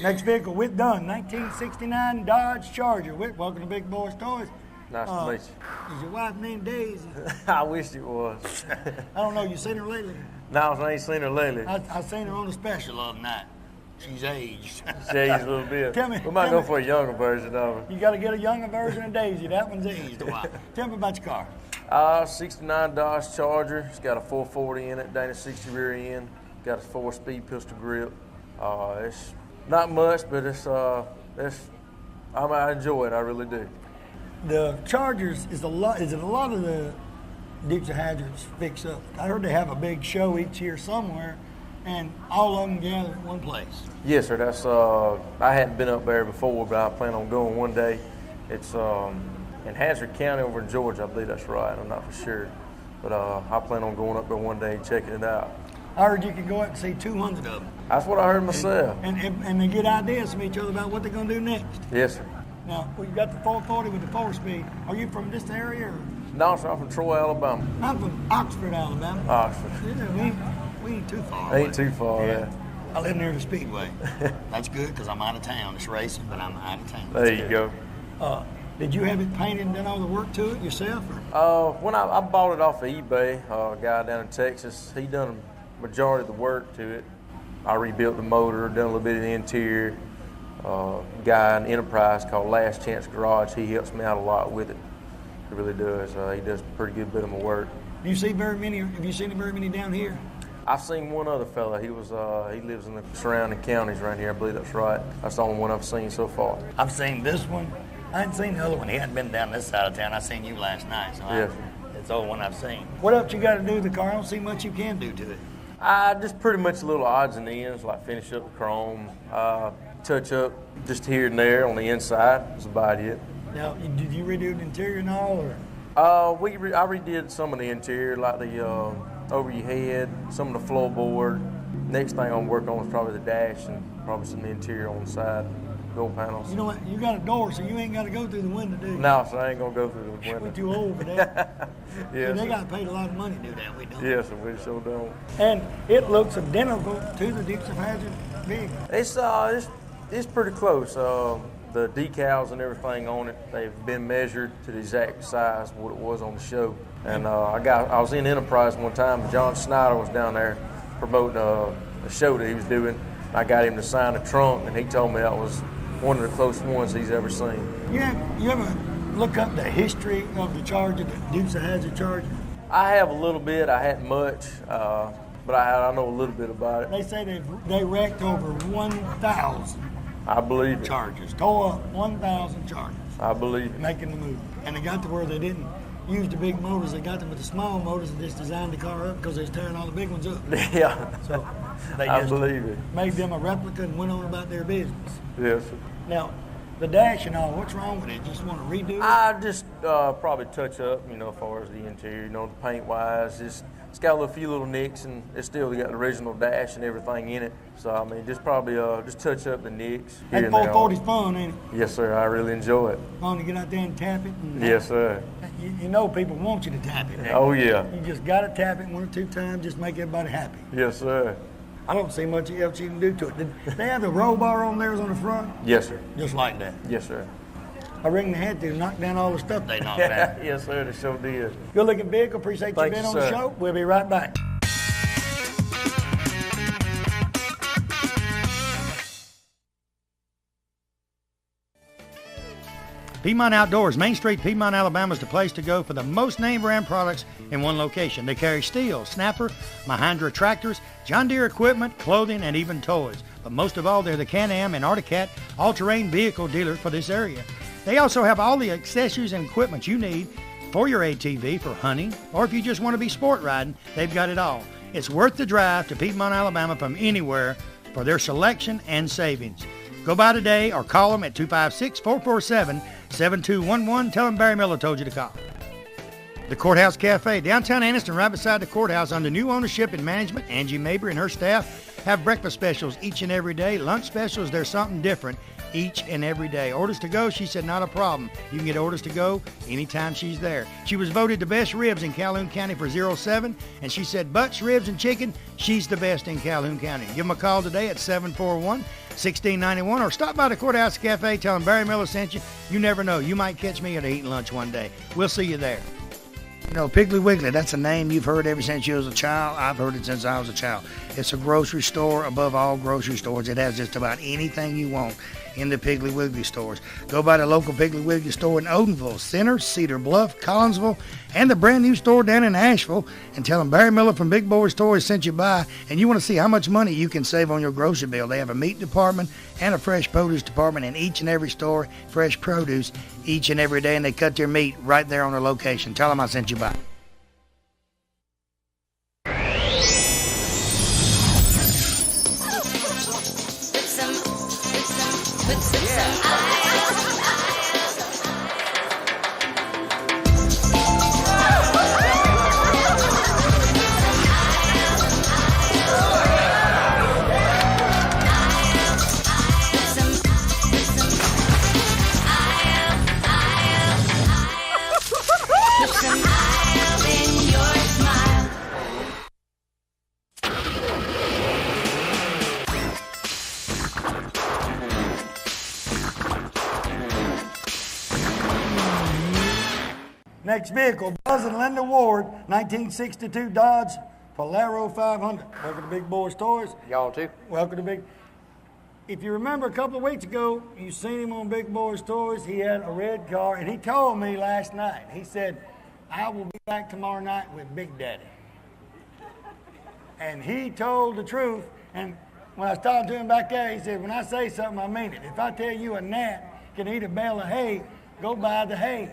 Next vehicle, Whit Dunn, 1969 Dodge Charger. Whit, welcome to Big Boyz Toyz. Nice to meet you. Is your wife named Daisy? I wished it was. I don't know, you seen her lately? No, I ain't seen her lately. I seen her on the special the other night. She's aged. She aged a little bit. We might go for a younger version of her. You got to get a younger version of Daisy. That one's aged a while. Tell me about your car. 69 Dodge Charger. It's got a 440 in it, Dana 60 rear end. Got a 4-speed pistol grip. It's not much, but I enjoy it. I really do. The Chargers is it a lot of the Dukes of Hazzards fix up? I heard they have a big show each year somewhere, and all of them gather in one place. Yes, sir. That's I hadn't been up there before, but I plan on going one day. It's in Hazard County over in Georgia, I believe that's right. I'm not for sure, but I plan on going up there one day and checking it out. I heard you can go out and see 200 of them. That's what I heard myself. And they get ideas from each other about what they're going to do next. Yes, sir. Now, you got the 440 with the 4-speed. Are you from this area? Or? No, sir. I'm from Troy, Alabama. I'm from Oxford, Alabama. Oxford. Yeah, we ain't too far away. Ain't too far, yeah. I live near the Speedway. That's good because I'm out of town. It's racing, but I'm out of town. There you go. Did you have it painted and done all the work to it yourself? Or? When I bought it off of eBay, a guy down in Texas, he done a majority of the work to it. I rebuilt the motor, done a little bit of the interior. Guy in Enterprise called Last Chance Garage, he helps me out a lot with it. He really does. He does a pretty good bit of my work. Do you see very many? Have you seen very many down here? I've seen one other fella. He lives in the surrounding counties right here. I believe that's right. That's the only one I've seen so far. I've seen this one. I hadn't seen the other one. He hadn't been down this side of town. I seen you last night, so yes. It's the only one I've seen. What else you got to do to the car? I don't see much you can do to it. Just pretty much little odds and ends, like finish up the chrome, touch up just here and there on the inside. That's about it. Now, did you redo the interior and all, or? I redid some of the interior, like the over your head, some of the floorboard. Next thing I'm working on is probably the dash and probably some of the interior on the side, door panels. You know what? You got a door, so you ain't got to go through the window, do you? No, so I ain't gonna go through the window. We're too old for that. Yes, they got paid a lot of money to do that. We don't. Yes, we sure don't. And it looks identical to the Dukes of Hazzard vehicle. It's pretty close. The decals and everything on it, they've been measured to the exact size what it was on the show. And I was in Enterprise one time, and John Snyder was down there promoting a show that he was doing. I got him to sign a trunk, and he told me that was one of the closest ones he's ever seen. You ever look up the history of the Charger, the Dukes of Hazzard Charger? I have a little bit. I hadn't much, but I know a little bit about it. They say they wrecked over 1,000. I believe it. Chargers. Tore up 1,000 Chargers. I believe it. Making the move. And they got to where they didn't use the big motors. They got them with the small motors and just designed the car up because they was tearing all the big ones up. Yeah. So they I just believe it. made them a replica and went on about their business. Yes. Now, the dash and all, what's wrong with it? Just want to redo it? I just probably touch up, as far as the interior, the paint-wise. It's got a few little nicks, and it's still got the original dash and everything in it. So, just probably just touch up the nicks. That 440's fun, ain't it? Yes, sir. I really enjoy it. Fun to get out there and tap it? Yes, sir. You know people want you to tap it. Oh, yeah. You just got to tap it 1 or 2 times, just make everybody happy. Yes, sir. I don't see much else you can do to it. Did they have the roll bar on theirs on the front? Yes, sir. Just like that? Yes, sir. I reckon they had to knock down all the stuff they knocked down. Yes, sir. They sure did. Good looking vehicle. Appreciate you being on the show. We'll be right back. Piedmont Outdoors, Main Street, Piedmont, Alabama is the place to go for the most name brand products in one location. They carry Steel, Snapper, Mahindra tractors, John Deere equipment, clothing, and even toys. But most of all, they're the Can-Am and Arctic all-terrain vehicle dealer for this area. They also have all the accessories and equipment you need for your ATV for hunting, or if you just want to be sport riding, they've got it all. It's worth the drive to Piedmont, Alabama from anywhere for their selection and savings. Go by today or call them at 256-447-7211. Tell them Barry Miller told you to call. The Courthouse Cafe, downtown Anniston, right beside the courthouse, under new ownership and management. Angie Mabry and her staff have breakfast specials each and every day. Lunch specials, there's something different each and every day. Orders to go, she said, not a problem. You can get orders to go anytime she's there. She was voted the best ribs in Calhoun County for 07, and she said butts, ribs, and chicken, she's the best in Calhoun County. Give them a call today at 741-1691, or stop by the Courthouse Cafe, tell them Barry Miller sent you. You never know, you might catch me at eating lunch one day. We'll see you there. You know, Piggly Wiggly, that's a name you've heard ever since you was a child. I've heard it since I was a child. It's a grocery store above all grocery stores. It has just about anything you want in the Piggly Wiggly stores. Go by the local Piggly Wiggly store in Odenville, Center, Cedar Bluff, Collinsville, and the brand new store down in Asheville, and tell them Barry Miller from Big Boyz Toyz sent you by, and you want to see how much money you can save on your grocery bill. They have a meat department and a fresh produce department in each and every store, fresh produce each and every day, and they cut their meat right there on their location. Tell them I sent you by. Next vehicle, Buzz and Linda Ward, 1962 Dodge Polaro 500. Welcome to Big Boyz Toyz. Y'all too. Welcome to Big. If you remember a couple of weeks ago, you seen him on Big Boyz Toyz. He had a red car, and he told me last night, he said, I will be back tomorrow night with Big Daddy. And he told the truth, and when I was talking to him back there, he said, when I say something, I mean it. If I tell you a gnat can eat a bale of hay, go buy the hay.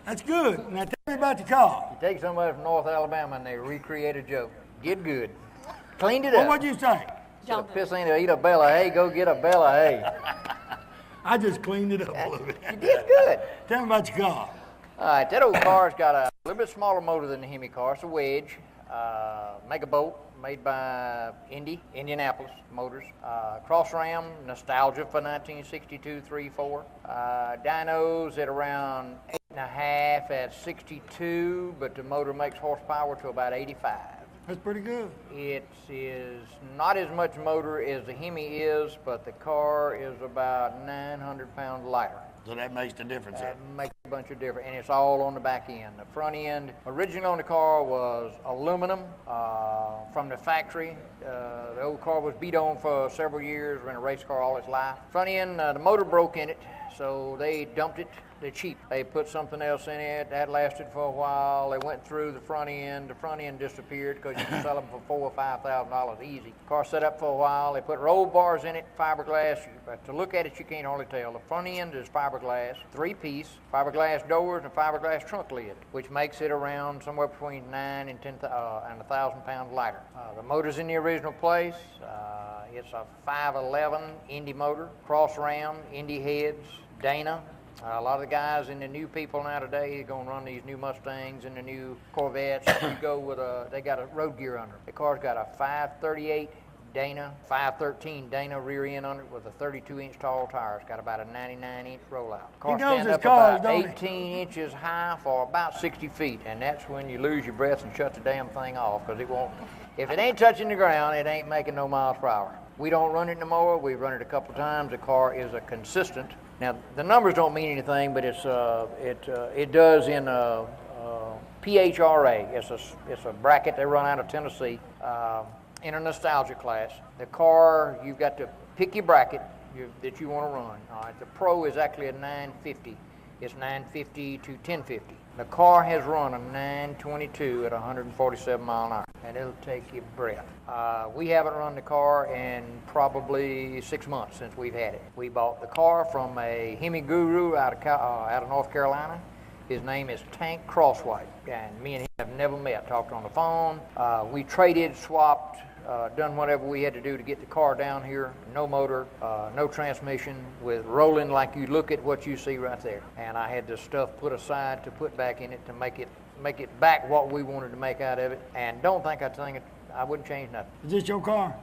That's good. Now tell me about the car. You take somebody from North Alabama and they recreate a joke. Get good. Cleaned it Well, up. what'd you say? Instead of pissing to eat a bale of hay, go get a bale of hay. I just cleaned it up a little bit. You did good. Tell me about your car. All right, that old car's got a little bit smaller motor than the Hemi car. It's a wedge. Mega boat made by Indianapolis Motors. Cross ram, nostalgia for 1962, 3, 4. Dynos at around 8.5 at 62, but the motor makes horsepower to about 85. That's pretty good. It is not as much motor as the Hemi is, but the car is about 900 pounds lighter. So that makes the difference. That makes a bunch of difference, and it's all on the back end. The front end, originally on the car was aluminum from the factory. The old car was beat on for several years, ran a race car all its life. Front end, the motor broke in it, so they dumped it. They're cheap. They put something else in it. That lasted for a while. They went through the front end. The front end disappeared because you can sell them for $4,000 or $5,000 easy. Car set up for a while. They put roll bars in it, fiberglass. But to look at it, you can't hardly tell. The front end is fiberglass, 3-piece, fiberglass doors and fiberglass trunk lid, which makes it around somewhere between 9 and 10 and 1,000 pounds lighter. The motor's in the original place. It's a 511 Indy motor, cross ram, Indy heads, Dana. A lot of the guys and the new people now today are going to run these new Mustangs and the new Corvettes. You go with they got a road gear under it. The car's got a 538 Dana, 513 Dana rear end under it with a 32-inch tall tire. It's got about a 99-inch rollout. The car stands up about 18 inches high for about 60 feet, and that's when you lose your breath and shut the damn thing off, because it won't. If it ain't touching the ground, it ain't making no miles per hour. We don't run it no more. We've run it a couple times. The car is a consistent. Now, the numbers don't mean anything, but it does in PHRA. It's a bracket they run out of Tennessee in a nostalgia class. The car, you've got to pick your bracket that you want to run. All right, the Pro is actually a 950. It's 950 to 1050. The car has run a 922 at 147 mile an hour, and it'll take your breath. We haven't run the car in probably 6 months since we've had it. We bought the car from a Hemi guru out of North Carolina. His name is Tank Crosswhite, and me and him have never met. Talked on the phone. We traded, swapped done whatever we had to do to get the car down here. No motor, no transmission, with rolling like you look at what you see right there. And I had the stuff put aside to put back in it to make it back what we wanted to make out of it. And don't think I wouldn't change nothing. Is this your car?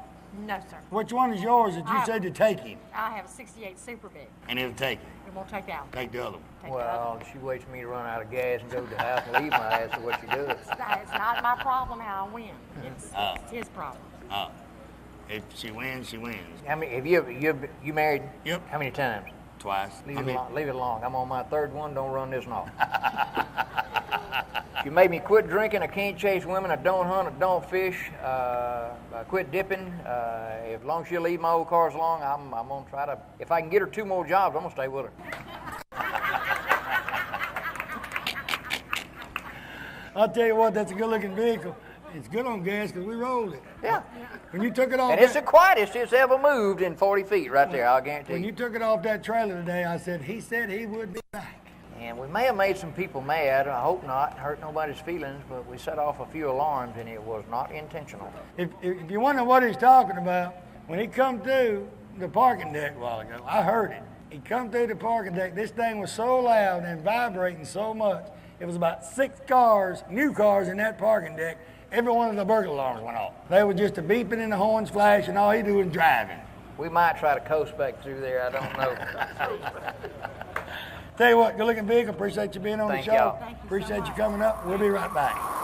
No, sir. Which one is yours that you said to take him? I have a 68 Super Big. And it'll take him. It won't take that one. Take the other one. Take the other Well, one. she waits for me to run out of gas and go to the house and leave my ass to what she does. It's not my problem how I win. It's his problem. Oh. If she wins, she wins. How many, have you married? Yep. How many times? Twice. Leave it alone. I'm on my third one. Don't run this off. You made me quit drinking. I can't chase women. I don't hunt. I don't fish. I quit dipping. As long as she'll leave my old cars alone, I'm gonna try to. If I can get her 2 more jobs, I'm gonna stay with her. I'll tell you what, that's a good-looking vehicle. It's good on gas because we rolled it. Yeah. When you took it off, And it's the quietest it's ever moved in 40 feet right there. I'll guarantee when you. you took it off that trailer today, I said he would be back. And we may have made some people mad. I hope not. Hurt nobody's feelings. But we set off a few alarms, and it was not intentional. If you wonder what he's talking about, when he come through the parking deck a while ago, I heard it. He come through the parking deck. This thing was so loud and vibrating so much. It was about 6 cars, new cars in that parking deck. Every one of the burglar alarms went off. They were just a beeping and the horns flashing. All he do was driving. We might try to coast back through there. I don't know. Tell you what, good looking vehicle. Appreciate you being on Thank the show. y'all. Thank you so Appreciate you much. coming up. We'll be right back.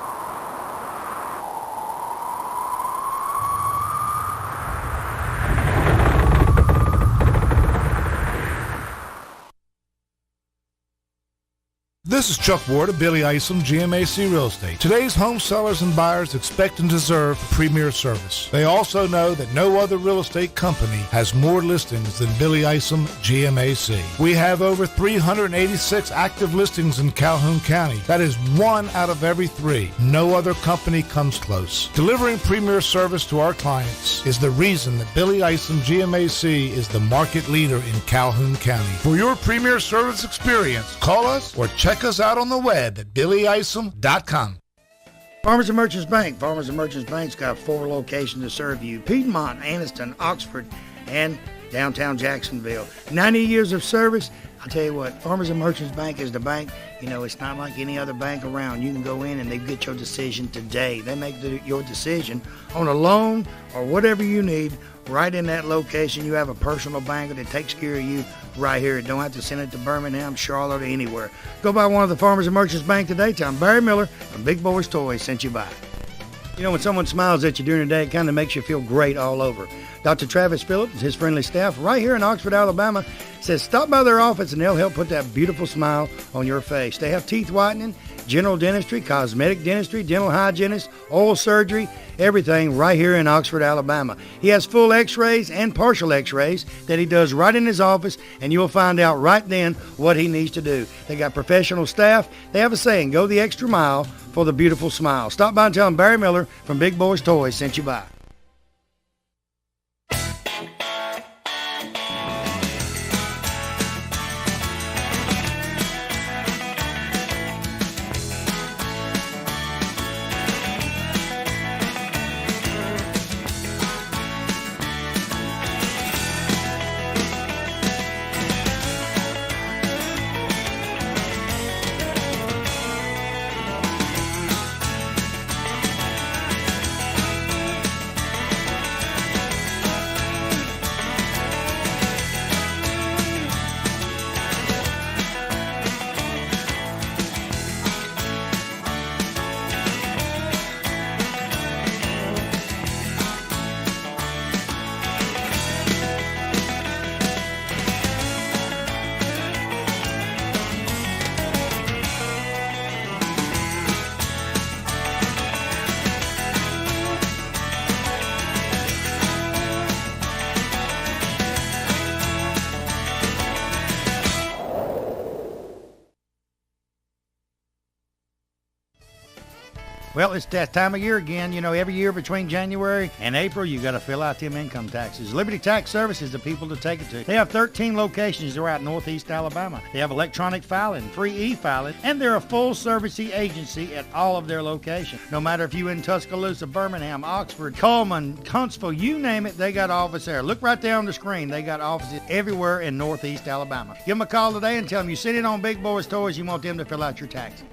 This is Chuck Ward of Billy Isom, GMAC Real Estate. Today's home sellers and buyers expect and deserve premier service. They also know that no other real estate company has more listings than Billy Isom, GMAC. We have over 386 active listings in Calhoun County. That is 1 out of every 3. No other company comes close. Delivering premier service to our clients is the reason that Billy Isom, GMAC is the market leader in Calhoun County. For your premier service experience, call us or check us out on the web at billyisom.com. Farmers and Merchants Bank. Farmers and Merchants Bank's got 4 locations to serve you. Piedmont, Anniston, Oxford, and downtown Jacksonville. 90 years of service. I'll tell you what, Farmers and Merchants Bank is the bank. You know, it's not like any other bank around. You can go in and they get your decision today. They make your decision on a loan or whatever you need right in that location. You have a personal banker that takes care of you right here. Don't have to send it to Birmingham, Charlotte, or anywhere. Go by one of the Farmers and Merchants Bank today. Tell them Barry Miller from Big Boyz Toyz sent you by. You know, when someone smiles at you during the day, it kind of makes you feel great all over. Dr. Travis Phillips and his friendly staff right here in Oxford, Alabama, says stop by their office and they'll help put that beautiful smile on your face. They have teeth whitening, general dentistry, cosmetic dentistry, dental hygienist, oral surgery, everything right here in Oxford, Alabama. He has full x-rays and partial x-rays that he does right in his office, and you'll find out right then what he needs to do. They got professional staff. They have a saying, go the extra mile for the beautiful smile. Stop by and tell him Barry Miller from Big Boyz Toyz sent you by. Well, it's that time of year again. You know, every year between January and April, you got to fill out them income taxes. Liberty Tax Service is the people to take it to. They have 13 locations throughout Northeast Alabama. They have electronic filing, free e-filing, and they're a full-service agency at all of their locations. No matter if you're in Tuscaloosa, Birmingham, Oxford, Coleman, Huntsville, you name it, they got office there. Look right there on the screen. They got offices everywhere in Northeast Alabama. Give them a call today and tell them you sit in on Big Boyz Toyz. You want them to fill out your taxes.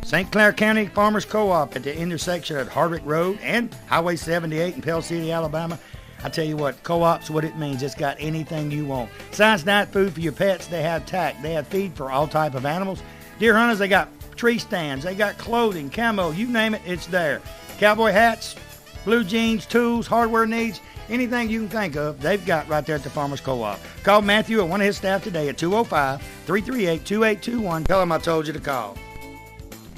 St. Clair County Farmers Co-op at the intersection at Hardwick Road and Highway 78 in Pell City, Alabama. I tell you what, co-op's what it means. It's got anything you want. Science night food for your pets. They have tack. They have feed for all type of animals. Deer hunters, they got tree stands. They got clothing, camo, you name it, it's there. Cowboy hats, blue jeans, tools, hardware needs, anything you can think of, they've got right there at the Farmers Co-op. Call Matthew or one of his staff today at 205-338-2821. Tell him I told you to call.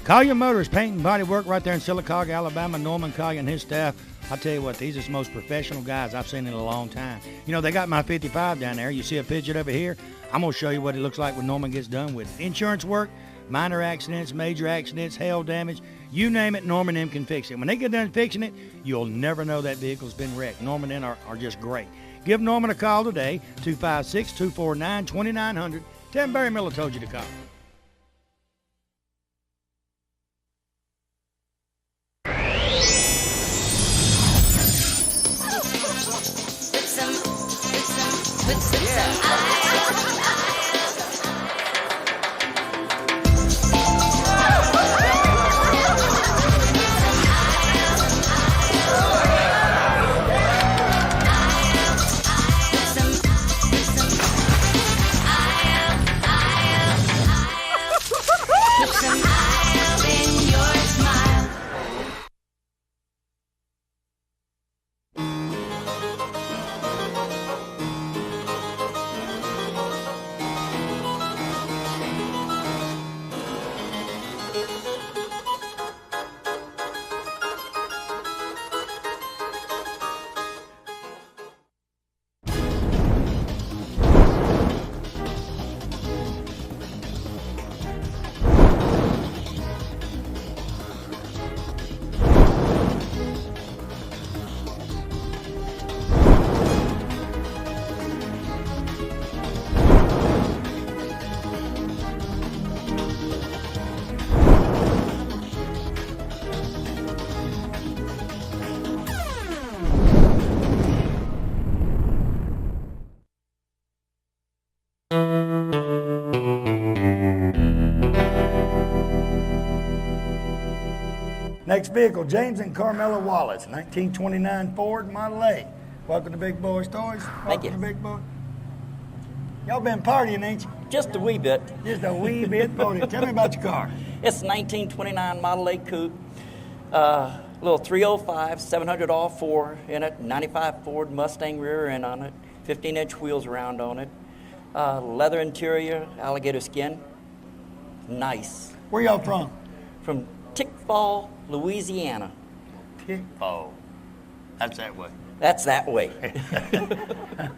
Collier Motors, paint and body work right there in Sylacauga, Alabama. Norman Collier and his staff, I tell you what, these are the most professional guys I've seen in a long time. You know, they got my 55 down there. You see a picture over here? I'm going to show you what it looks like when Norman gets done with it. Insurance work, minor accidents, major accidents, hail damage, you name it, Norman M can fix it. When they get done fixing it, you'll never know that vehicle's been wrecked. Norman M are just great. Give Norman a call today, 256-249-2900. Tell him Barry Miller told you to call. Next vehicle, James and Carmela Wallace, 1929 Ford Model A. Welcome to Big Boyz Toyz. Thank you. Welcome to Big Boy. Y'all been partying, ain't you? Just a wee bit. Just a wee bit partying. Tell me about your car. It's a 1929 Model A Coupe. Little 305, 700 all-4 in it, 95 Ford Mustang rear end on it, 15-inch wheels around on it, leather interior, alligator skin. Nice. Where y'all from? From Tickfall, Louisiana. Tickfall. That's that way. That's that way.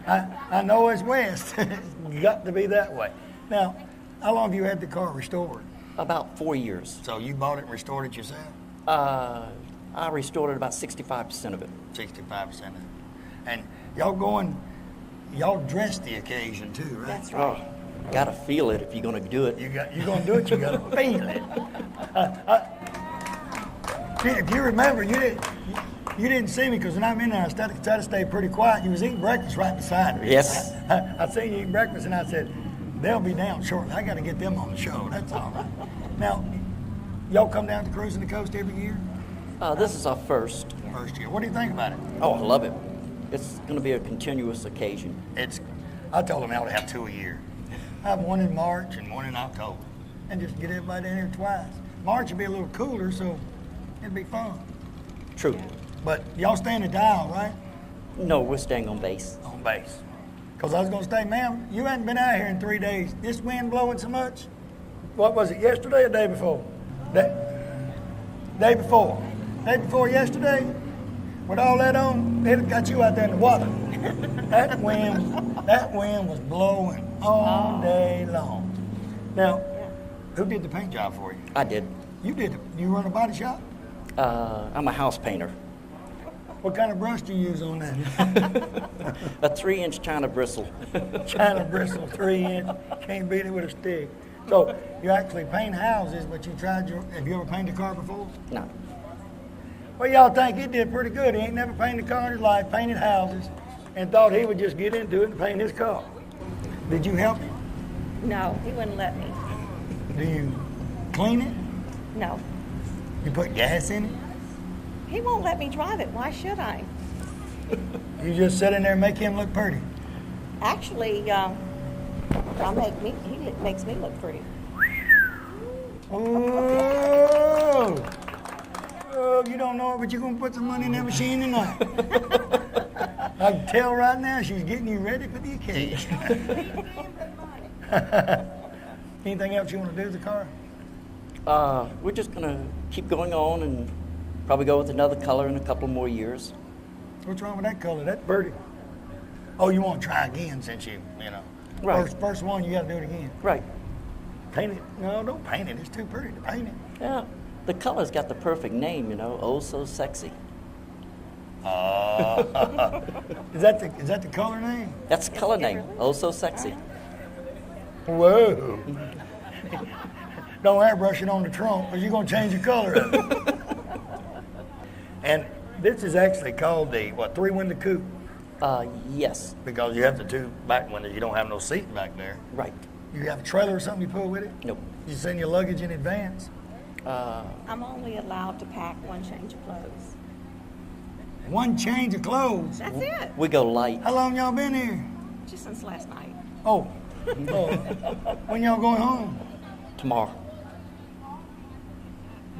I know it's west. It's got to be that way. Now, how long have you had the car restored? About 4 years. So you bought it and restored it yourself? I restored it about 65% of it. 65% of it. And y'all dress the occasion too, right? That's right. Oh, gotta feel it if you're gonna do it. You're gonna do it, you gotta feel it. If you remember, you didn't see me because when I'm in there, I tried to stay pretty quiet. You was eating breakfast right beside me. Yes. I seen you eating breakfast and I said, they'll be down shortly. I gotta get them on the show, that's all right. Now, y'all come down to Cruising the Coast every year? This is our first. First year. What do you think about it? Oh, I love it. It's going to be a continuous occasion. I told them I ought to have 2 a year. Have one in March and one in October. And just get everybody in here twice. March will be a little cooler, so it'll be fun. True. But y'all stay in the dial, right? No, we're staying on base. On base. Because I was going to say, man, you hadn't been out here in 3 days. This wind blowing so much? What was it, yesterday or the day before? Day before. Day before yesterday, with all that on, it got you out there in the water. That wind was blowing all day long. Now, who did the paint job for you? I did. You did it. You run a body shop? I'm a house painter. What kind of brush do you use on that? A 3-inch China bristle. China bristle, 3-inch. Can't beat it with a stick. So you actually paint houses, but have you ever painted a car before? No. Well, y'all think he did pretty good. He ain't never painted a car in his life, painted houses, and thought he would just get into it and paint his car. Did you help him? No, he wouldn't let me. Do you clean it? No. You put gas in it? He won't let me drive it. Why should I? You just sit in there and make him look pretty. Actually, he makes me look pretty. Oh, you don't know it, but you're going to put some money in that machine tonight. I can tell right now she's getting you ready for the occasion. Anything else you want to do with the car? We're just going to keep going on and probably go with another color in a couple more years. What's wrong with that color? That's birdie. Oh, you want to try again since you know. Right. First one, you got to do it again. Right. Paint it. No, don't paint it. It's too pretty to paint it. Yeah. The color's got the perfect name, you know. Oh, so sexy. Is that the color name? That's the color name. Oh, so sexy. Whoa. Don't airbrush it on the trunk because you're going to change the color of it. And this is actually called the, 3-window coupe? Yes. Because you have the 2 back windows. You don't have no seat back there. Right. You have a trailer or something you pull with it? Nope. You send your luggage in advance? I'm only allowed to pack one change of clothes. One change of clothes? That's it. We go light. How long y'all been here? Just since last night. Oh. When y'all going home? Tomorrow.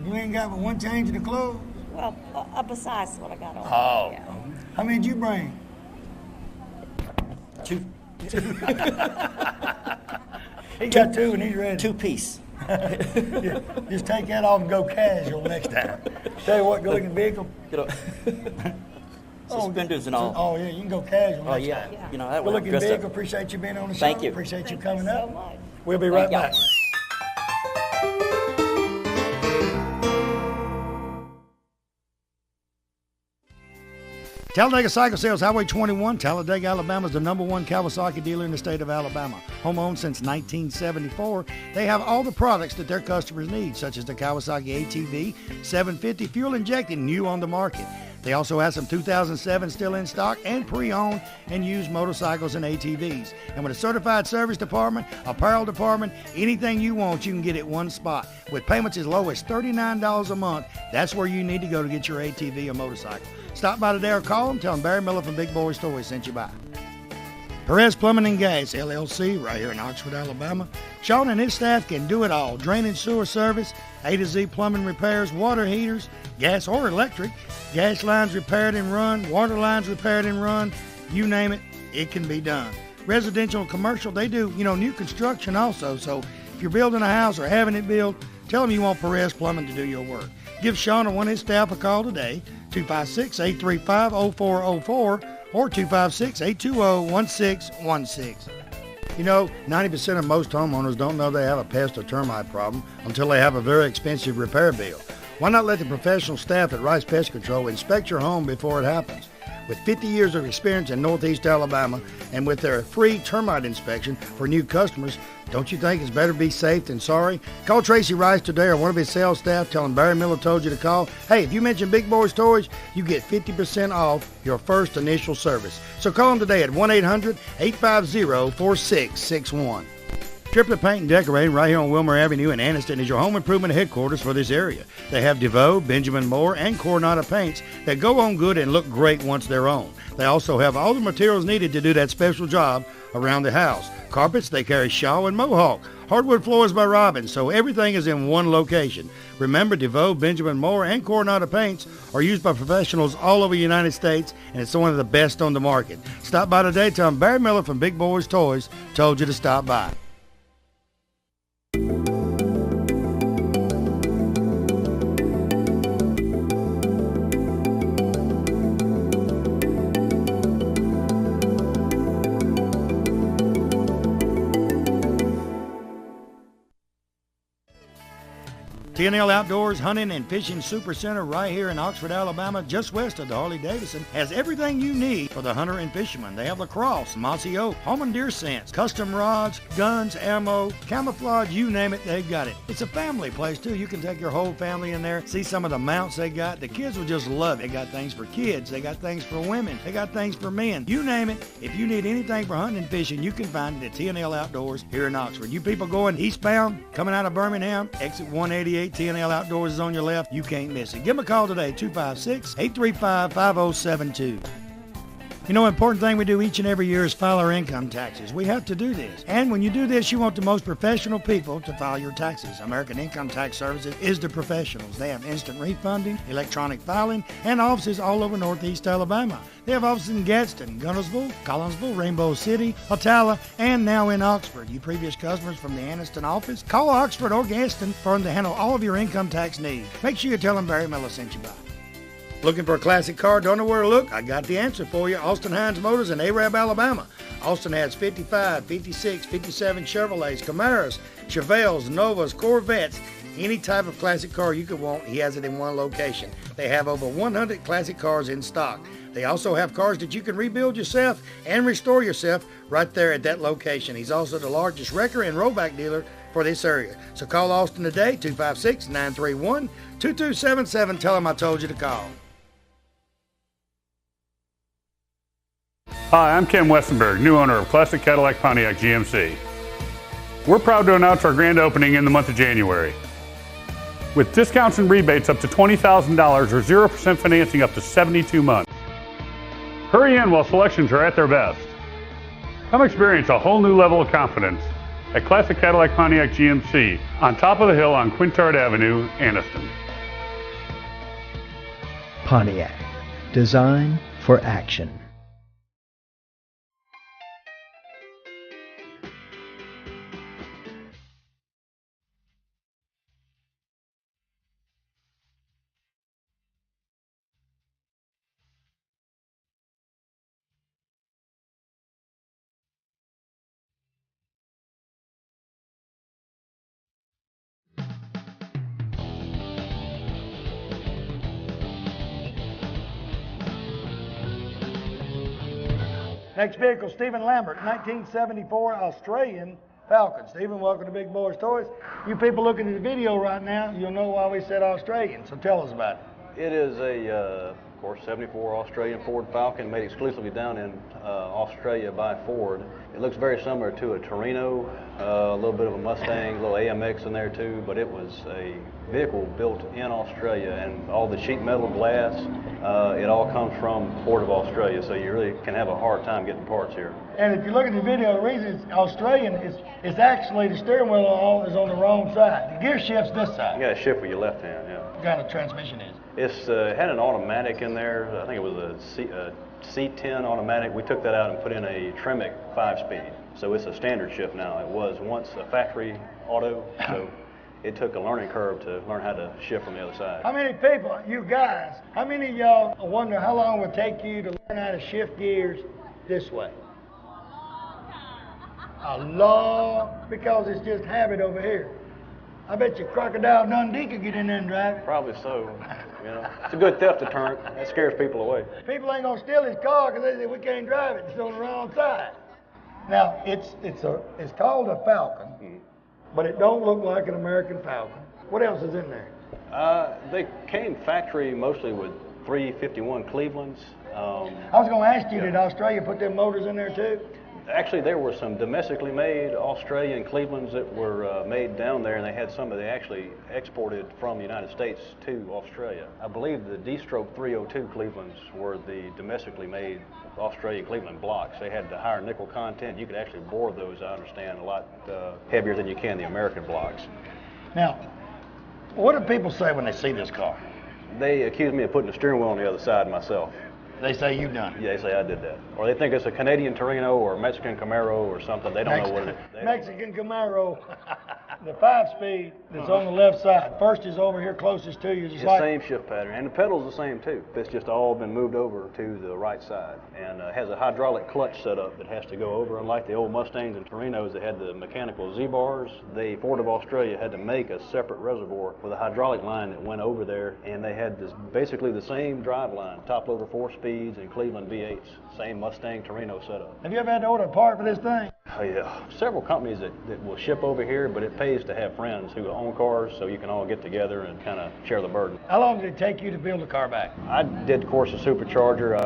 You ain't got but one change of the clothes? Well, besides what I got on. Oh. Yeah. How many did you bring? 2. He got 2 and he's ready. 2-piece. Yeah, just take that off and go casual next time. Tell you what, go look at the vehicle. You know, suspenders and all. Oh, yeah, you can go casual Oh, next yeah. time. You know, that Go way look I'm at the dressed vehicle. up. Appreciate you being on the show. Thank you. Appreciate you Thank coming you up. so much. We'll be right Thank back. Talladega Cycle Sales, Highway 21. Talladega, Alabama is the #1 Kawasaki dealer in the state of Alabama. Home owned since 1974, they have all the products that their customers need, such as the Kawasaki ATV 750 fuel injected, new on the market. They also have some 2007 still in stock and pre-owned and used motorcycles and ATVs. And with a certified service department, apparel department, anything you want, you can get it one spot. With payments as low as $39 a month, that's where you need to go to get your ATV or motorcycle. Stop by today or call them. Tell them Barry Miller from Big Boyz Toyz sent you by. Perez Plumbing and Gas, LLC, right here in Oxford, Alabama. Sean and his staff can do it all. Drainage, sewer service, A to Z plumbing repairs, water heaters, gas or electric, gas lines repaired and run, water lines repaired and run, you name it, it can be done. Residential and commercial, they do, new construction also. So if you're building a house or having it built, tell them you want Perez Plumbing to do your work. Give Sean or one of his staff a call today, 256-835-0404 or 256-820-1616. 90% of most homeowners don't know they have a pest or termite problem until they have a very expensive repair bill. Why not let the professional staff at Rice Pest Control inspect your home before it happens? With 50 years of experience in Northeast Alabama and with their free termite inspection for new customers, don't you think it's better be safe than sorry? Call Tracy Rice today or one of his sales staff. Tell him Barry Miller told you to call. Hey, if you mention Big Boyz Toyz, you get 50% off your first initial service. So call them today at 1-800-850-4661. Triplet Paint and Decorating right here on Wilmer Avenue in Anniston is your home improvement headquarters for this area. They have DeVoe, Benjamin Moore, and Coronado paints that go on good and look great once they're on. They also have all the materials needed to do that special job around the house. Carpets, they carry Shaw and Mohawk. Hardwood floors by Robin, so everything is in one location. Remember, DeVoe, Benjamin Moore, and Coronado paints are used by professionals all over the United States, and it's one of the best on the market. Stop by today. Tell them Barry Miller from Big Boyz Toyz told you to stop by. T&L Outdoors Hunting and Fishing Super Center right here in Oxford, Alabama, just west of the Harley-Davidson, has everything you need for the hunter and fisherman. They have lacrosse, mossy oak, home and deer scents, custom rods, guns, ammo, camouflage, you name it, they've got it. It's a family place too. You can take your whole family in there, see some of the mounts they got. The kids will just love it. They got things for kids, they got things for women, they got things for men. You name it, if you need anything for hunting and fishing, you can find it at T&L Outdoors here in Oxford. You people going eastbound, coming out of Birmingham, exit 188, T&L Outdoors is on your left. You can't miss it. Give them a call today, 256-835-5072. You know, important thing we do each and every year is file our income taxes. We have to do this. And when you do this, you want the most professional people to file your taxes. American Income Tax Services is the professionals. They have instant refunding, electronic filing, and offices all over Northeast Alabama. They have offices in Gadsden, Gunnersville, Collinsville, Rainbow City, Atala, and now in Oxford. You previous customers from the Anniston office, call Oxford or Gadsden for them to handle all of your income tax needs. Make sure you tell them Barry Miller sent you by. Looking for a classic car? Don't know where to look? I got the answer for you. Austin Hines Motors in Arab, Alabama. Austin has 55, 56, 57 Chevrolets, Camaros, Chevelles, Novas, Corvettes. Any type of classic car you could want, he has it in one location. They have over 100 classic cars in stock. They also have cars that you can rebuild yourself and restore yourself right there at that location. He's also the largest wrecker and rollback dealer for this area. So call Austin today, 256-931-2277. Tell him I told you to call. Hi, I'm Ken Westenberg, new owner of Classic Cadillac Pontiac GMC. We're proud to announce our grand opening in the month of January. With discounts and rebates up to $20,000 or 0% financing up to 72 months. Hurry in while selections are at their best. Come experience a whole new level of confidence at Classic Cadillac Pontiac GMC on top of the hill on Quintard Avenue, Anniston. Pontiac, design for action. Next vehicle, Stephen Lambert, 1974 Australian Falcon. Stephen, welcome to Big Boyz Toys. You people looking at the video right now, you'll know why we said Australian, so tell us about it. It is of course, 74 Australian Ford Falcon made exclusively down in Australia by Ford. It looks very similar to a Torino, a little bit of a Mustang, a little AMX in there too, but it was a vehicle built in Australia, and all the sheet metal glass, it all comes from Ford of Australia, so you really can have a hard time getting parts here. And if you look at the video, the reason it's Australian is actually the steering wheel is on the wrong side. The gear shift's this side. You got to shift with your left hand, yeah. What kind of transmission is it? It's had an automatic in there. I think it was a C10 automatic. We took that out and put in a Tremec 5-speed. So it's a standard shift now. It was once a factory auto, so it took a learning curve to learn how to shift from the other side. How many people, you guys, how many of y'all wonder how long it would take you to learn how to shift gears this way? A long, because it's just habit over here. I bet you Crocodile Dundee could get in there and drive it. Probably so. You know, it's a good theft deterrent. That scares people away. People ain't gonna steal his car because they say we can't drive it. It's on the wrong side. Now it's called a Falcon, but it don't look like an American Falcon. What else is in there? They came factory mostly with 351 Clevelands. I was gonna ask you, did Australia put them motors in there too? Actually, there were some domestically made Australian Clevelands that were made down there, and they had some that they actually exported from the United States to Australia. I believe the D-Stroke 302 Clevelands were the domestically made Australian Cleveland blocks. They had the higher nickel content. You could actually bore those, I understand, a lot heavier than you can the American blocks. Now, what do people say when they see this car? They accuse me of putting the steering wheel on the other side myself. They say you done it. Yeah, they say I did that. Or they think it's a Canadian Torino or a Mexican Camaro or something. They don't know what it is. Mexican Camaro. The 5-speed that's on the left side. First is over here closest to you. It's the same shift pattern, and the pedal's the same too. It's just all been moved over to the right side, and has a hydraulic clutch setup that has to go over. Unlike the old Mustangs and Torinos that had the mechanical Z-bars, the Ford of Australia had to make a separate reservoir with a hydraulic line that went over there, and they had this basically the same drive line, top loader 4 speeds and Cleveland V8s, same Mustang Torino setup. Have you ever had to order a part for this thing? Oh yeah, several companies that will ship over here, but it pays to have friends who own cars so you can all get together and kind of share the burden. How long did it take you to build a car back? I did, of course, a supercharger,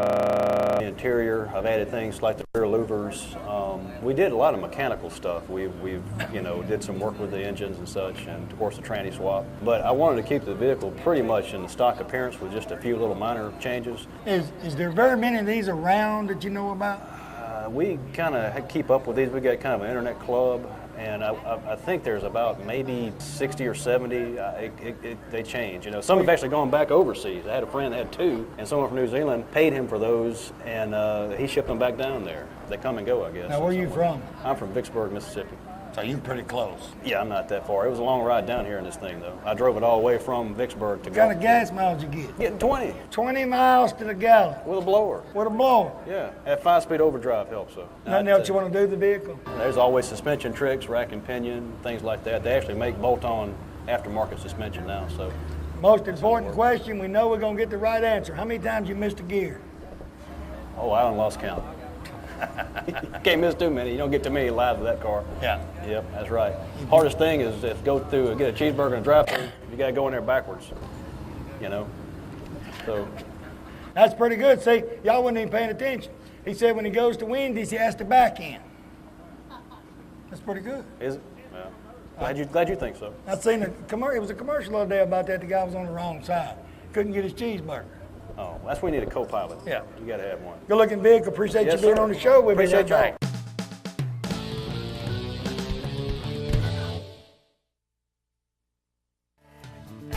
the interior. I've added things like the rear louvers. We did a lot of mechanical stuff. We've did some work with the engines and such, and of course the tranny swap. But I wanted to keep the vehicle pretty much in the stock appearance with just a few little minor changes. Is there very many of these around that you know about? We kind of keep up with these. We got kind of an internet club, and I think there's about maybe 60 or 70. They change. You know, some have actually gone back overseas. I had a friend that had 2, and someone from New Zealand paid him for those, and he shipped them back down there. They come and go, I guess. Now, where are you from? I'm from Vicksburg, Mississippi. So you're pretty close. Yeah, I'm not that far. It was a long ride down here in this thing, though. I drove it all the way from Vicksburg to. What kind of gas miles you get? Getting 20. 20 miles to the gallon. With a blower. With a blower. Yeah, that 5-speed overdrive helps, though. Nothing else you want to do to the vehicle? There's always suspension tricks, rack and pinion, things like that. They actually make bolt-on aftermarket suspension now, so. Most important question, we know we're going to get the right answer. How many times you missed a gear? Oh, I done lost count. You can't miss too many. You don't get too many lives with that car. Yeah. Yep, that's right. Hardest thing is if go through, get a cheeseburger and a drive-through, you got to go in there backwards, you know. So. That's pretty good. See, y'all wasn't even paying attention. He said when he goes to Wendy's, he has to back in. That's pretty good. Is it? Yeah. Glad you think so. I seen it was a commercial the other day about that. The guy was on the wrong side. Couldn't get his cheeseburger. Oh, that's where you need a co-pilot. Yeah. You got to have one. Good looking vehicle. Appreciate you being on the show with me. Appreciate y'all.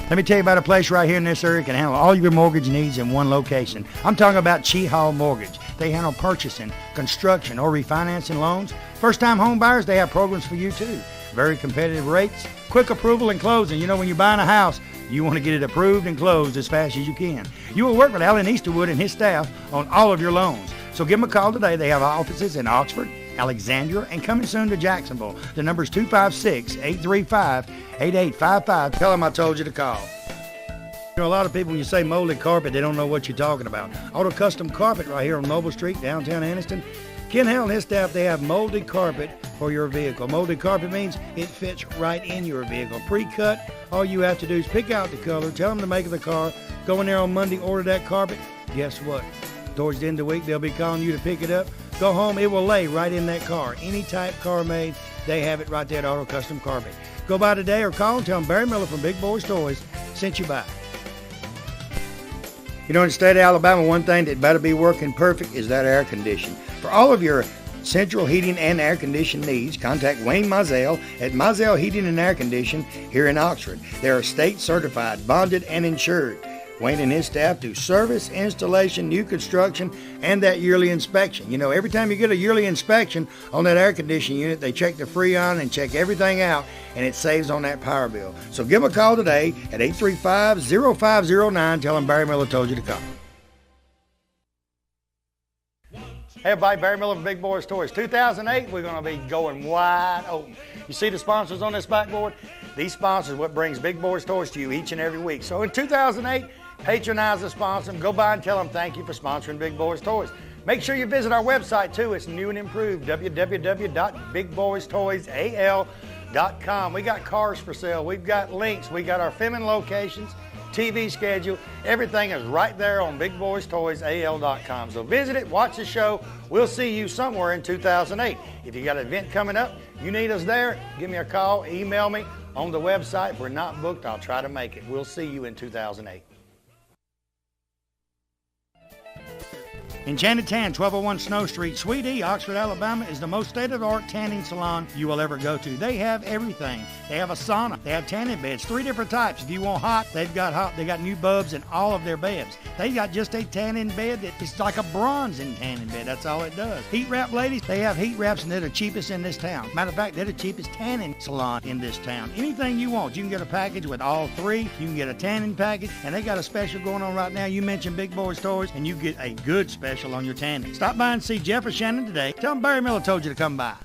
Let me tell you about a place right here in this area that can handle all your mortgage needs in one location. I'm talking about Chi Hall Mortgage. They handle purchasing, construction, or refinancing loans. First-time home buyers, they have programs for you too. Very competitive rates, quick approval and closing. You know, when you're buying a house, you want to get it approved and closed as fast as you can. You will work with Alan Easterwood and his staff on all of your loans. So give them a call today. They have offices in Oxford, Alexandria, and coming soon to Jacksonville. The number is 256-835-8855. Tell them I told you to call. You know, a lot of people, when you say molded carpet, they don't know what you're talking about. Auto Custom Carpet right here on Noble Street, downtown Anniston. Ken Hell and his staff, they have molded carpet for your vehicle. Molded carpet means it fits right in your vehicle. Pre-cut, all you have to do is pick out the color, tell them the make of the car, go in there on Monday, order that carpet. Guess what? Towards the end of the week, they'll be calling you to pick it up. Go home, it will lay right in that car. Any type car made, they have it right there at Auto Custom Carpet. Go by today or call and tell them Barry Miller from Big Boyz Toys sent you by. You know, in the state of Alabama, one thing that better be working perfect is that air condition. For all of your central heating and air conditioning needs, contact Wayne Mizell at Mizell Heating and Air Condition here in Oxford. They are state certified, bonded, and insured. Wayne and his staff do service, installation, new construction, and that yearly inspection. You know, every time you get a yearly inspection on that air conditioning unit, they check the Freon and check everything out, and it saves on that power bill. So give them a call today at 835-0509. Tell them Barry Miller told you to call. Hey everybody, Barry Miller from Big Boyz Toys. 2008, we're going to be going wide open. You see the sponsors on this backboard? These sponsors are what brings Big Boyz Toys to you each and every week. So in 2008, patronize the sponsor. Go by and tell them thank you for sponsoring Big Boyz Toys. Make sure you visit our website too. It's new and improved, www.bigboystoysal.com. We got cars for sale. We've got links. We got our filming locations, TV schedule. Everything is right there on bigboystoysal.com. So visit it, watch the show. We'll see you somewhere in 2008. If you got an event coming up, you need us there, give me a call, email me on the website. If we're not booked, I'll try to make it. We'll see you in 2008. Enchanted Tan, 1201 Snow Street, Suite E, Oxford, Alabama, is the most state-of-the-art tanning salon you will ever go to. They have everything. They have a sauna. They have tanning beds, 3 different types. If you want hot, they've got hot. They got new bulbs in all of their beds. They got just a tanning bed that is like a bronzing tanning bed. That's all it does. Heat wrap, ladies, they have heat wraps, and they're the cheapest in this town. Matter of fact, they're the cheapest tanning salon in this town. Anything you want, you can get a package with all 3. You can get a tanning package, and they got a special going on right now. You mentioned Big Boyz Toyz, and you get a good special on your tanning. Stop by and see Jeff or Shannon today. Tell them Barry Miller told you to come by.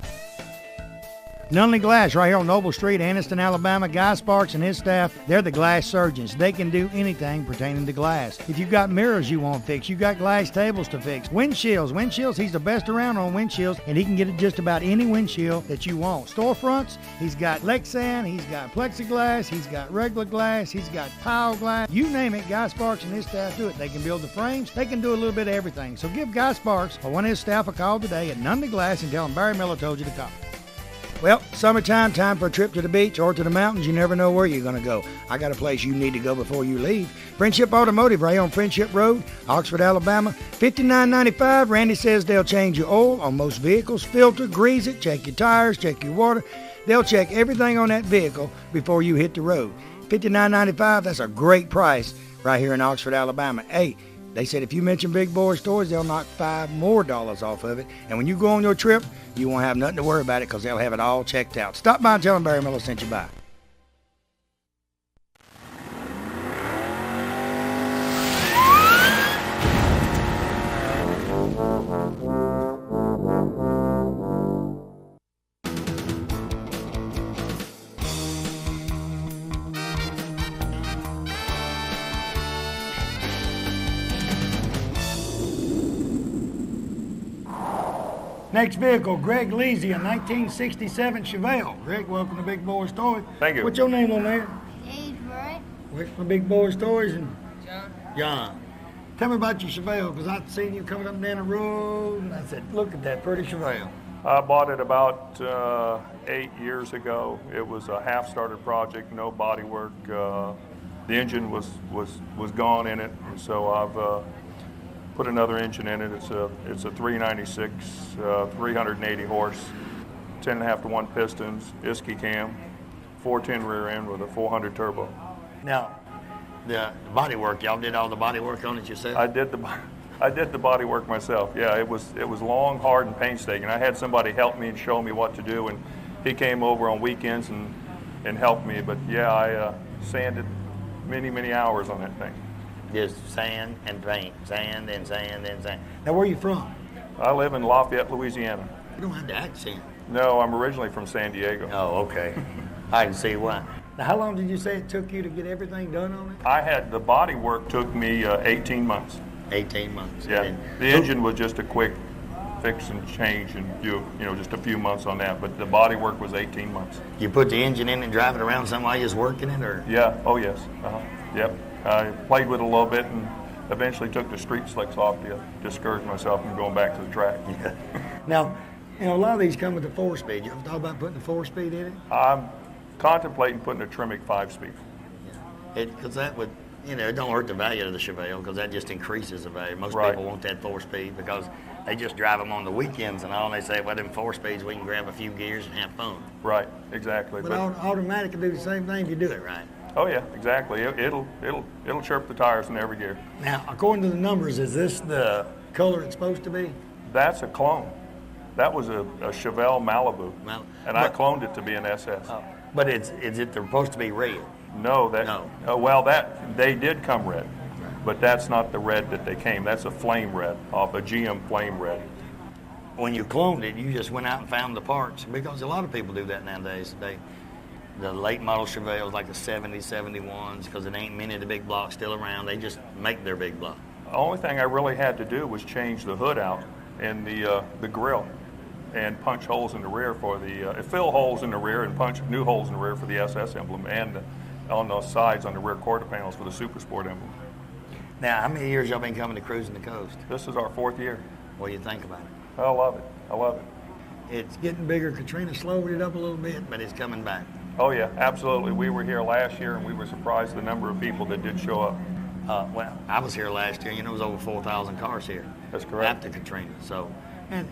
Nunley Glass, right here on Noble Street, Anniston, Alabama. Guy Sparks and his staff, they're the glass surgeons. They can do anything pertaining to glass. If you've got mirrors you want fixed, you got glass tables to fix. Windshields, he's the best around on windshields, and he can get just about any windshield that you want. Storefronts, he's got Lexan, he's got plexiglass, he's got regular glass, he's got pile glass. You name it, Guy Sparks and his staff do it. They can build the frames, they can do a little bit of everything. So give Guy Sparks or one of his staff a call today at Nunley Glass and tell him Barry Miller told you to call. Well, summertime, time for a trip to the beach or to the mountains. You never know where you're going to go. I got a place you need to go before you leave. Friendship Automotive, right on Friendship Road, Oxford, Alabama. $59.95. Randy says they'll change your oil on most vehicles, filter, grease it, check your tires, check your water. They'll check everything on that vehicle before you hit the road. $59.95, that's a great price right here in Oxford, Alabama. Hey, they said if you mention Big Boyz Toyz, they'll knock $5 more off of it. And when you go on your trip, you won't have nothing to worry about it because they'll have it all checked out. Stop by and tell them Barry Miller sent you by. Next vehicle, Greg Leasy, a 1967 Chevelle. Greg, welcome to Big Boyz Toyz. Thank you. What's your name on there? Dave, right? Where's my Big Boyz Toyz? And John. John. Tell me about your Chevelle, because I've seen you coming up and down the road, and I said, look at that pretty Chevelle. I bought it about 8 years ago. It was a half-started project, no body work. The engine was gone in it, and so I've put another engine in it. It's a 396, 380 horse, 10.5 to 1 pistons, Isky cam, 410 rear end with a 400 turbo. Now, the body work, y'all did all the body work on it yourself? I did the body work myself. Yeah, it was long, hard, and painstaking. I had somebody help me and show me what to do, and he came over on weekends and helped me. But yeah, I sanded many hours on that thing. Just sand and paint, sand and sand and sand. Now, where are you from? I live in Lafayette, Louisiana. You don't have the accent. No, I'm originally from San Diego. Oh, okay. I can see why. Now, how long did you say it took you to get everything done on it? The body work took me 18 months. 18 months. Yeah. The engine was just a quick fix and change and just a few months on that, but the body work was 18 months. You put the engine in and drive it around some while you was working it, or? Yeah. Oh, yes. Yep. I played with it a little bit and eventually took the street slicks off to discourage myself from going back to the track. Yeah. Now, a lot of these come with a 4-speed. You ever thought about putting a 4-speed in it? I'm contemplating putting a Tremec 5-speed. Yeah. Because that would, it don't hurt the value of the Chevelle because that just increases the value. Most people want that 4-speed because they just drive them on the weekends and all, and they say, well, them 4-speeds, we can grab a few gears and have fun. Right, exactly. But automatic can do the same thing if you do it right. Oh yeah, exactly. It'll chirp the tires in every gear. Now, according to the numbers, is this the color it's supposed to be? That's a clone. That was a Chevelle Malibu, and I cloned it to be an SS. Oh, but is it supposed to be red? No, they did come red, but that's not the red that they came. That's a flame red, off a GM flame red. When you cloned it, you just went out and found the parts, because a lot of people do that nowadays. The late model Chevelles, like the 70s, 71s, because it ain't many of the big blocks still around. They just make their big block. The only thing I really had to do was change the hood out and the grill, and punch holes in the rear for fill holes in the rear and punch new holes in the rear for the SS emblem, and on those sides on the rear quarter panels for the Super Sport emblem. Now, how many years y'all been coming to Cruising the Coast? This is our 4th year. What do you think about it? I love it. I love it. It's getting bigger. Katrina slowed it up a little bit, but it's coming back. Oh yeah, absolutely. We were here last year and we were surprised the number of people that did show up. Well, I was here last year. There was over 4,000 cars here. That's correct. After Katrina. So, and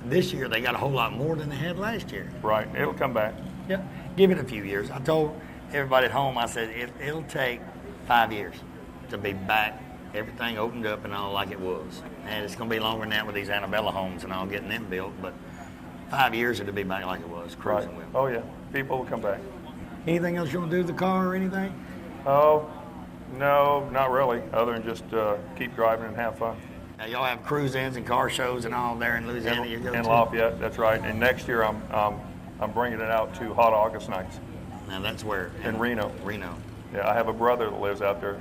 this year they got a whole lot more than they had last year. Right. It'll come back. Yeah. Give it a few years. I told everybody at home, I said, it'll take 5 years to be back, everything opened up and all like it was. And it's going to be longer than that with these Annabella homes and all getting them built. But 5 years it'll be back like it was, cruising with. Oh, yeah. People will come back. Anything else you want to do with the car or anything? Oh, no, not really, other than just keep driving and have fun. Now, y'all have cruise-ins and car shows and all there in Louisiana you go in to? Lafayette, that's right. And next year I'm bringing it out to Hot August Nights. Now, that's where? In Reno. Reno. Yeah, I have a brother that lives out there,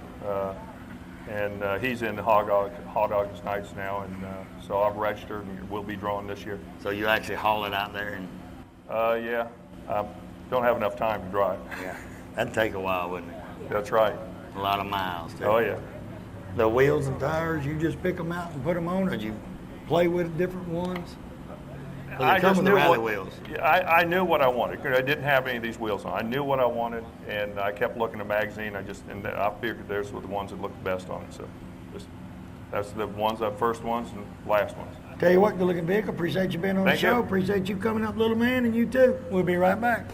and he's in Hot August Nights now, and so I've registered and we'll be drawing this year. So you actually haul it out there? And yeah, I don't have enough time to drive. Yeah, that'd take a while, wouldn't it? That's right. A lot of miles, too. Oh, yeah. The wheels and tires, you just pick them out and put them on, or you play with different ones? I come just with the knew rally what, wheels. I knew what I wanted. I didn't have any of these wheels on. I knew what I wanted, and I kept looking at the magazine. And I figured those were the ones that looked best on it. So that's the ones, the first ones and last ones. Tell you what, good looking vehicle. Appreciate you being on the show. Appreciate you coming up, little man, and you too. We'll be right back.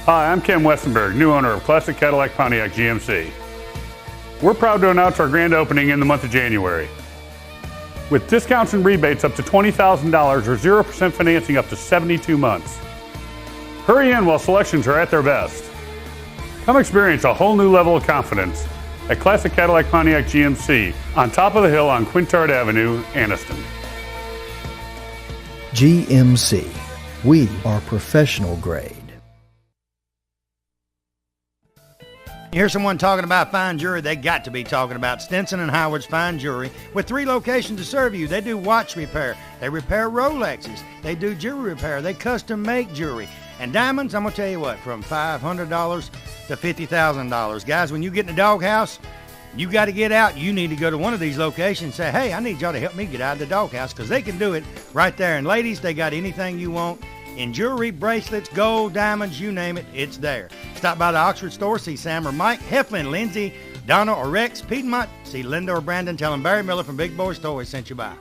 Hi, I'm Ken Westenberg, new owner of Classic Cadillac Pontiac GMC. We're proud to announce our grand opening in the month of January. With discounts and rebates up to $20,000 or 0% financing up to 72 months. Hurry in while selections are at their best. Come experience a whole new level of confidence at Classic Cadillac Pontiac GMC on top of the hill on Quintard Avenue, Anniston. GMC. We are professional grade. You hear someone talking about fine jewelry, they got to be talking about Stinson and Howard's Fine Jewelry. With 3 locations to serve you, they do watch repair, they repair Rolexes, they do jewelry repair, they custom make jewelry. And diamonds, I'm going to tell you what, from $500 to $50,000. Guys, when you get in the doghouse, you got to get out. You need to go to one of these locations and say, hey, I need y'all to help me get out of the doghouse, because they can do it right there. And ladies, they got anything you want. In jewelry, bracelets, gold, diamonds, you name it, it's there. Stop by the Oxford store, see Sam or Mike, Heflin, Lindsay, Donna or Rex, Piedmont, see Linda or Brandon, tell them Barry Miller from Big Boyz Toyz sent you by.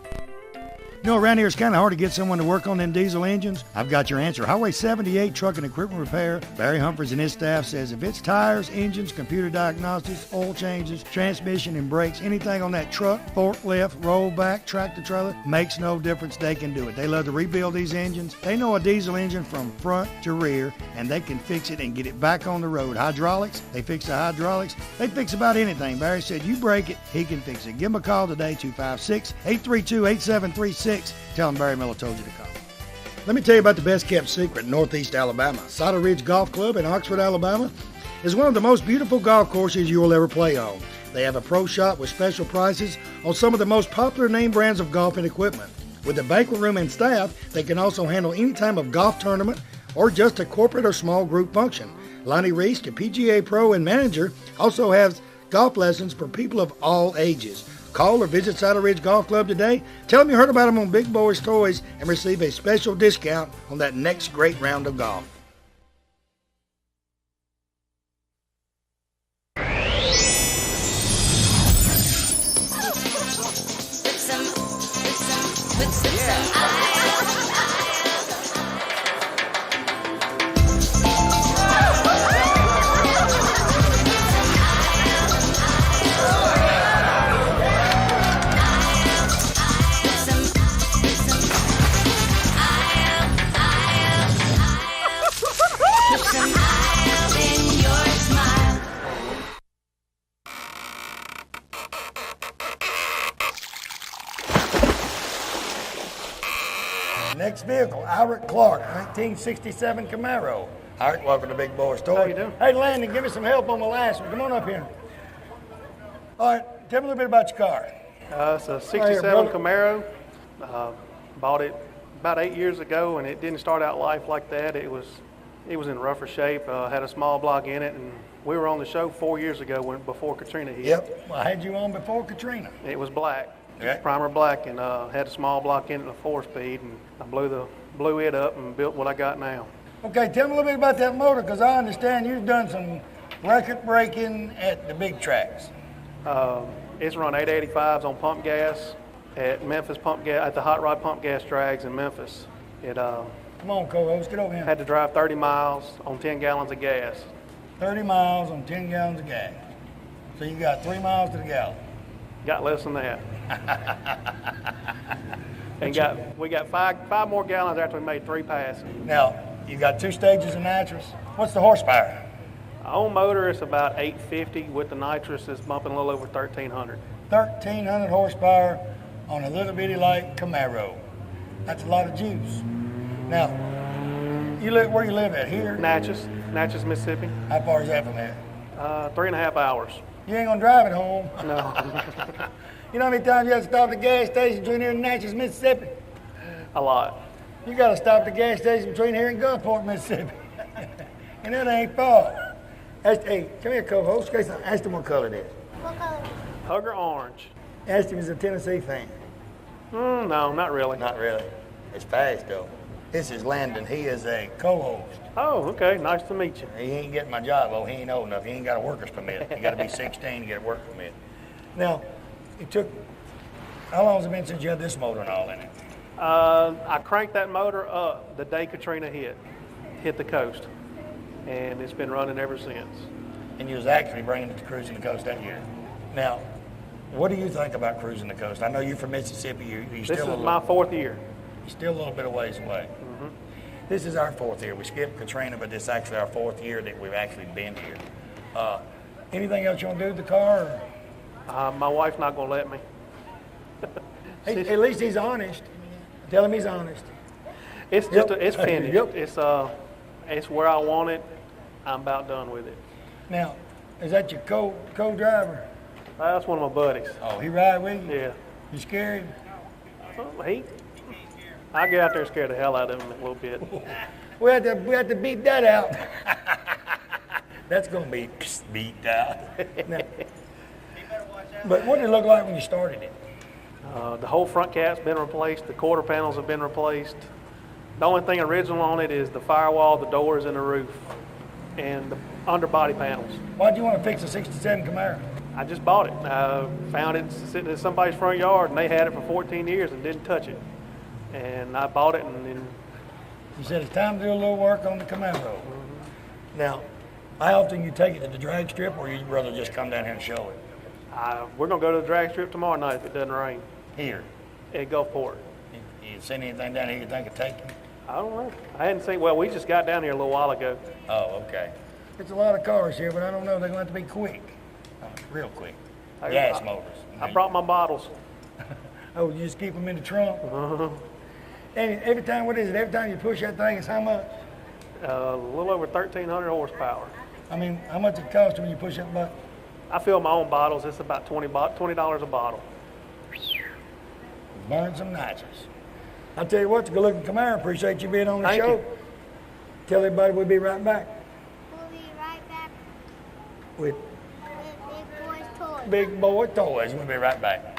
You know, around here it's kind of hard to get someone to work on them diesel engines. I've got your answer. Highway 78 Truck and Equipment Repair. Barry Humphreys and his staff says if it's tires, engines, computer diagnostics, oil changes, transmission and brakes, anything on that truck, forklift, rollback, tractor trailer, makes no difference. They can do it. They love to rebuild these engines. They know a diesel engine from front to rear, and they can fix it and get it back on the road. Hydraulics, they fix the hydraulics. They fix about anything. Barry said you break it, he can fix it. Give him a call today, 256-832-8736. Tell him Barry Miller told you to call. Let me tell you about the best kept secret in Northeast Alabama. Saddle Ridge Golf Club in Oxford, Alabama is one of the most beautiful golf courses you will ever play on. They have a pro shop with special prices on some of the most popular name brands of golf and equipment. With a banquet room and staff, they can also handle any type of golf tournament or just a corporate or small group function. Lonnie Reese, the PGA Pro and manager, also has golf lessons for people of all ages. Call or visit Saddle Ridge Golf Club today. Tell them you heard about them on Big Boyz Toyz and receive a special discount on that next great round of golf. Next vehicle, Irick Clark, 1967 Camaro. Irick, welcome to Big Boyz Toyz. How you doing? Hey, Landon, give me some help on my last one. Come on up here. All right, tell me a little bit about your car. It's a 67 Camaro. Bought it about 8 years ago, and it didn't start out life like that. It was in rougher shape. Had a small block in it, and we were on the show 4 years ago before Katrina hit. Yep, I had you on before Katrina. It was black. Okay. Primer black, and had a small block in it, a 4-speed, and I blew it up and built what I got now. Okay, tell me a little bit about that motor, because I understand you've done some record breaking at the big tracks. It's run 885s on pump gas at Memphis pump gas, at the hot rod pump gas drags in Memphis. It Come on, co-host, get over here. had to drive 30 miles on 10 gallons of gas. 30 miles on 10 gallons of gas. So you got 3 miles to the gallon. Got less than that. And we got five more gallons after we made 3 passes. Now, you got 2 stages of nitrous. What's the horsepower? On motor, it's about 850. With the nitrous, it's bumping a little over 1,300. 1,300 horsepower on a little bitty light Camaro. That's a lot of juice. Now, where you live at here? Natchez, Mississippi. How far is that from here? 3.5 hours. You ain't gonna drive it home. No. You know how many times you have to stop at the gas station between here and Natchez, Mississippi? A lot. You gotta stop at the gas station between here and Gulfport, Mississippi. And that ain't far. Hey, come here, co-host. Ask him what color it is. What color? Hugger orange. Ask him if he's a Tennessee fan. No, not really. Not really. It's fast, though. This is Landon. He is a co-host. Oh, okay. Nice to meet you. He ain't getting my job. Oh, he ain't old enough. He ain't got a worker's permit. He got to be 16 to get a work permit. Now, how long has it been since you had this motor and all in it? I cranked that motor up the day Katrina hit the coast. and it's been running ever since. And you was actually bringing it to Cruising the Coast that year. Now, what do you think about Cruising the Coast? I know you're from Mississippi. This is my 4th year. You're still a little bit of ways away. This is our 4th year. We skipped Katrina, but this is actually our 4th year that we've actually been here. Anything else you want to do with the car? My wife's not going to let me. Hey, at least he's honest. Tell him he's honest. It's just it's finished. It's where I want it. I'm about done with it. Now, is that your co-driver? That's one of my buddies. Oh, he ride with you? Yeah. You scared? I get out there and scare the hell out of him a little bit. We have to beat that out. That's going to be beat out. Now, but what did it look like when you started it? The whole front cap's been replaced. The quarter panels have been replaced. The only thing original on it is the firewall, the doors, and the roof, and the underbody panels. Why do you want to fix a 67 Camaro? I just bought it. I found it sitting in somebody's front yard, and they had it for 14 years and didn't touch it. And I bought it, and then... You said it's time to do a little work on the Camaro. Now, how often you take it to the drag strip, or you'd rather just come down here and show it? We're going to go to the drag strip tomorrow night if it doesn't rain. Here? At Gulfport. You seen anything down here you think of taking? I don't know. I hadn't seen... Well, we just got down here a little while ago. Oh, okay. It's a lot of cars here, but I don't know. They're going to have to be quick. Real quick. Gas motors. I brought my bottles. Oh, you just keep them in the trunk? And every time, what is it? Every time you push that thing, it's how much? A little over 1,300 horsepower. I mean, how much it costs when you push that button? I fill my own bottles. It's about $20 a bottle. Burn some nitrous. I'll tell you what, the good-looking Camaro, appreciate you being on the show. Tell everybody we'll be right back. We'll be right back With Big Boyz Toyz. We'll be right back.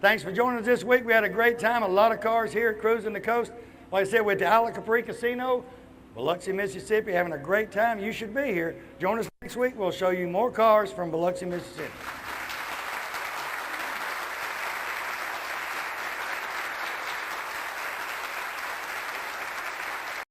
Thanks for joining us this week. We had a great time. A lot of cars here at Cruising the Coast. Like I said, we're at the Isla Capri Casino, Biloxi, Mississippi, having a great time. You should be here. Join us next week. We'll show you more cars from Biloxi, Mississippi.